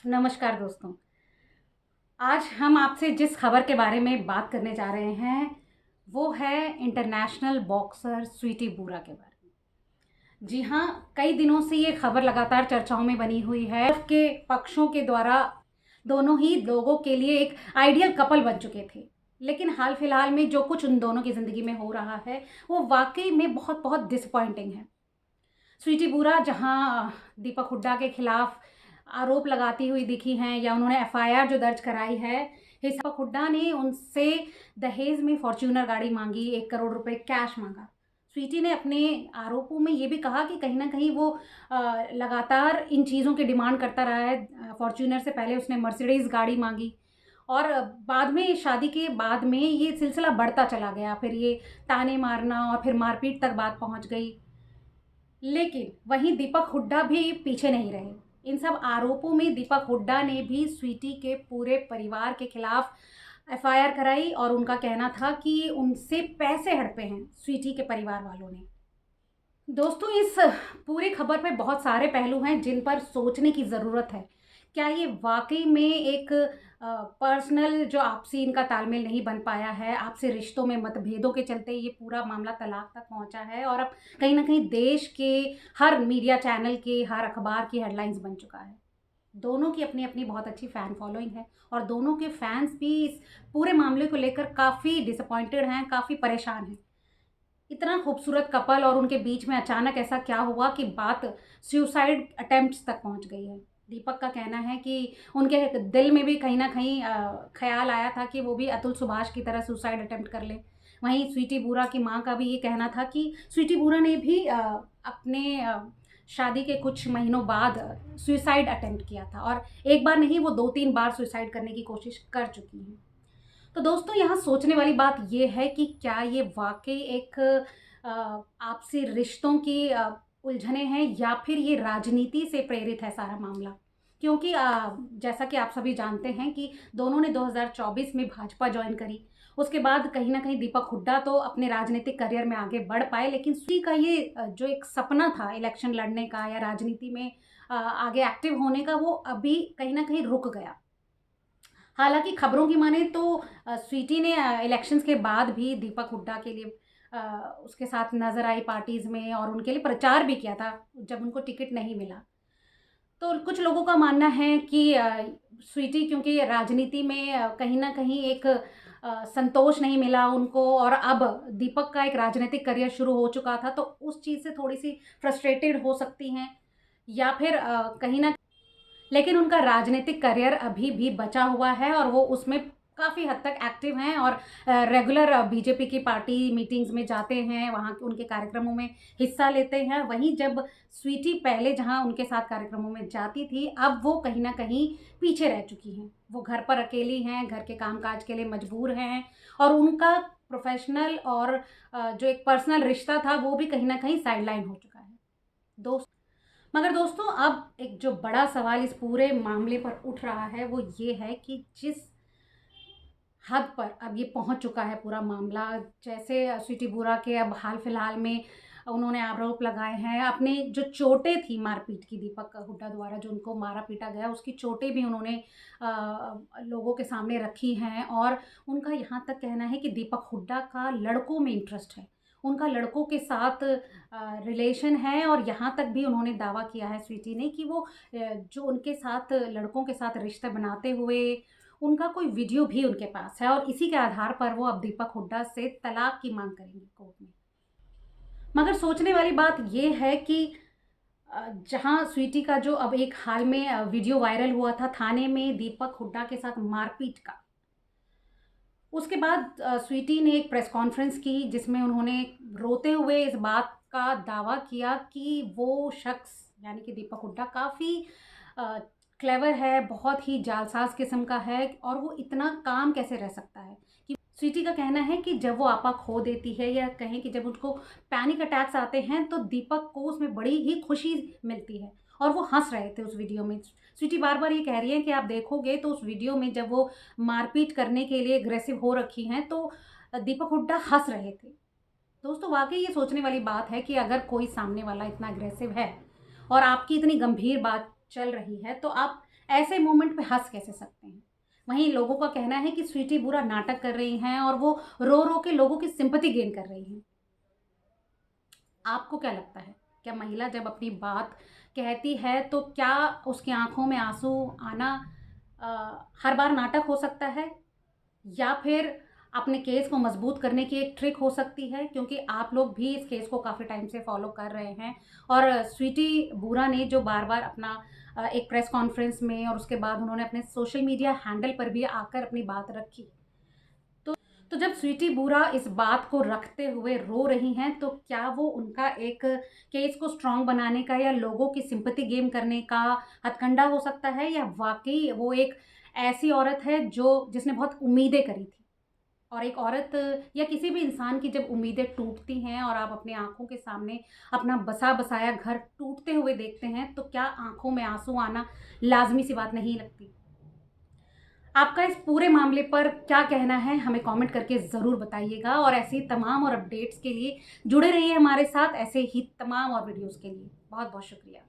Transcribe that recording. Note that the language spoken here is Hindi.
नमस्कार दोस्तों। आज हम आपसे जिस खबर के बारे में बात करने जा रहे हैं, वो है इंटरनेशनल बॉक्सर स्वीटी बूरा के बारे में। जी हाँ, कई दिनों से ये खबर लगातार चर्चाओं में बनी हुई है के पक्षों के द्वारा दोनों ही लोगों के लिए एक आइडियल कपल बन चुके थे। लेकिन हाल-फिलहाल में जो कुछ उन दोनों की ज़िंदगी में हो रहा है, वो वाक़ई में बहुत-बहुत डिसअपॉइंटिंग है। स्वीटी बूरा जहाँ दीपक हुड्डा के खिलाफ आरोप लगाती हुई दिखी हैं या उन्होंने एफआईआर जो दर्ज कराई है, दीपक हुड्डा ने उनसे दहेज में फॉर्च्यूनर गाड़ी मांगी, 1 करोड़ रुपए कैश मांगा। स्वीटी ने अपने आरोपों में ये भी कहा कि कहीं ना कहीं वो लगातार इन चीज़ों की डिमांड करता रहा है। फॉर्च्यूनर से पहले उसने मर्सिडीज़ गाड़ी मांगी और बाद में शादी के बाद में ये सिलसिला बढ़ता चला गया। फिर ये ताने मारना और फिर मारपीट तक बात पहुंच गई। लेकिन वहीं दीपक हुड्डा भी पीछे नहीं रहे। इन सब आरोपों में दीपक हुड्डा ने भी स्वीटी के पूरे परिवार के खिलाफ एफआईआर कराई और उनका कहना था कि उनसे पैसे हड़पे हैं स्वीटी के परिवार वालों ने। दोस्तों, इस पूरी खबर में बहुत सारे पहलू हैं जिन पर सोचने की ज़रूरत है। क्या ये वाक़ई में एक पर्सनल जो आपसी इनका तालमेल नहीं बन पाया है, आपसी रिश्तों में मतभेदों के चलते ये पूरा मामला तलाक तक पहुँचा है और अब कहीं न कहीं देश के हर मीडिया चैनल के, हर अखबार की हेडलाइंस बन चुका है। दोनों की अपनी-अपनी बहुत अच्छी फ़ैन फ़ॉलोइंग है और दोनों के फैन्स भी इस पूरे मामले को लेकर काफ़ी डिसअपॉइंटेड हैं, काफ़ी परेशान हैं। इतना खूबसूरत कपल और उनके बीच में अचानक ऐसा क्या हुआ कि बात सुसाइड अटेम्प्ट्स तक पहुंच गई है। दीपक का कहना है कि उनके दिल में भी कहीं न कहीं ख़्याल आया था कि वो भी अतुल सुभाष की तरह सुसाइड अटेम्प्ट कर लें। वहीं स्वीटी बूरा की माँ का भी ये कहना था कि स्वीटी बूरा ने भी अपने शादी के कुछ महीनों बाद सुसाइड अटेम्प्ट किया था और एक बार नहीं, वो 2-3 बार सुसाइड करने की कोशिश कर चुकी हैं। तो दोस्तों, यहाँ सोचने वाली बात ये है कि क्या ये वाक़ई एक आपसी रिश्तों की उलझनें हैं या फिर ये राजनीति से प्रेरित है सारा मामला? क्योंकि जैसा कि आप सभी जानते हैं कि दोनों ने 2024 में भाजपा जॉइन करी। उसके बाद कहीं न कहीं दीपक हुड्डा तो अपने राजनीतिक करियर में आगे बढ़ पाए, लेकिन स्त्री का ये जो एक सपना था इलेक्शन लड़ने का या राजनीति में आगे एक्टिव होने का, वो अभी कहीं न कहीं रुक गया। हालाँकि खबरों की माने तो स्वीटी ने इलेक्शंस के बाद भी दीपक हुड्डा के लिए उसके साथ नज़र आई पार्टीज़ में और उनके लिए प्रचार भी किया था, जब उनको टिकट नहीं मिला। तो कुछ लोगों का मानना है कि स्वीटी क्योंकि राजनीति में कहीं न कहीं एक संतोष नहीं मिला उनको और अब दीपक का एक राजनीतिक करियर शुरू हो चुका था, तो उस चीज़ से थोड़ी-सी फ्रस्ट्रेटेड हो सकती हैं या फिर कहीं न लेकिन उनका राजनीतिक करियर अभी भी बचा हुआ है और वो उसमें काफ़ी हद तक एक्टिव हैं और रेगुलर बीजेपी की पार्टी मीटिंग्स में जाते हैं, वहाँ के उनके कार्यक्रमों में हिस्सा लेते हैं। वहीं जब स्वीटी पहले जहाँ उनके साथ कार्यक्रमों में जाती थी, अब वो कहीं न कहीं पीछे रह चुकी हैं। वो घर पर अकेली हैं, घर के काम-काज के लिए मजबूर हैं और उनका प्रोफ़ेशनल और जो एक पर्सनल रिश्ता था, वो भी कहीं न कहीं साइडलाइन हो चुका है। दोस्त मगर दोस्तों, अब एक जो बड़ा सवाल इस पूरे मामले पर उठ रहा है वो ये है कि जिस हद पर अब ये पहुंच चुका है पूरा मामला, जैसे स्वीटी बूरा के अब हाल फिलहाल में उन्होंने आरोप लगाए हैं अपने जो चोटें थी मारपीट की, दीपक हुड्डा द्वारा जो उनको मारा पीटा गया उसकी चोटें भी उन्होंने लोगों के सामने रखी हैं और उनका यहाँ तक कहना है कि दीपक हुड्डा का लड़कों में इंटरेस्ट है, उनका लड़कों के साथ रिलेशन है और यहाँ तक भी उन्होंने दावा किया है स्वीटी ने कि वो जो उनके साथ लड़कों के साथ रिश्ते बनाते हुए उनका कोई वीडियो भी उनके पास है और इसी के आधार पर वो अब दीपक हुड्डा से तलाक की मांग करेंगे कोर्ट में। मगर सोचने वाली बात ये है कि जहाँ स्वीटी का जो अब एक हाल में वीडियो वायरल हुआ था थाने में दीपक हुड्डा के साथ मारपीट का, उसके बाद स्वीटी ने एक प्रेस कॉन्फ्रेंस की जिसमें उन्होंने रोते हुए इस बात का दावा किया कि वो शख्स यानी कि दीपक हुड्डा काफ़ी क्लेवर है, बहुत ही जालसाज किस्म का है और वो इतना काम कैसे रह सकता है। कि स्वीटी का कहना है कि जब वो आपा खो देती है या कहें कि जब उसको पैनिक अटैक्स आते हैं तो दीपक को उसमें बड़ी ही खुशी मिलती है और वो हंस रहे थे उस वीडियो में। स्वीटी बार बार ये कह रही है कि आप देखोगे तो उस वीडियो में जब वो मारपीट करने के लिए अग्रेसिव हो रखी हैं तो दीपक हुड्डा हंस रहे थे। दोस्तों, वाकई ये सोचने वाली बात है कि अगर कोई सामने वाला इतना अग्रेसिव है और आपकी इतनी गंभीर बात चल रही है तो आप ऐसे मोमेंट पे हँस कैसे सकते हैं? वहीं लोगों का कहना है कि स्वीटी बुरा नाटक कर रही हैं और वो रो-रो के लोगों की सिंपैथी गेन कर रही हैं। आपको क्या लगता है? क्या महिला जब अपनी बात कहती है तो क्या उसकी आँखों में आँसू आना हर बार नाटक हो सकता है? या फिर अपने केस को मज़बूत करने की एक ट्रिक हो सकती है? क्योंकि आप लोग भी इस केस को काफ़ी टाइम से फ़ॉलो कर रहे हैं और स्वीटी बुरा ने जो बार-बार अपना एक प्रेस कॉन्फ्रेंस में और उसके बाद उन्होंने अपने सोशल मीडिया हैंडल पर भी आकर अपनी बात रखी। तो जब स्वीटी बुरा इस बात को रखते हुए रो रही हैं, तो क्या वो उनका एक केस को स्ट्रॉन्ग बनाने का या लोगों की सिंपैथी गेन करने का हथकंडा हो सकता है, या वाक़ई वो एक ऐसी औरत है जो जिसने बहुत उम्मीदें करी थी? और एक औरत या किसी भी इंसान की जब उम्मीदें टूटती हैं और आप अपनी आँखों के सामने अपना बसा-बसाया घर टूटते हुए देखते हैं, तो क्या आँखों में आँसू आना लाज़मी सी बात नहीं लगती? आपका इस पूरे मामले पर क्या कहना है, हमें कमेंट करके ज़रूर बताइएगा और ऐसे ही तमाम और अपडेट्स के लिए जुड़े रहिए हमारे साथ, ऐसे ही तमाम और वीडियोज़ के लिए। बहुत-बहुत शुक्रिया।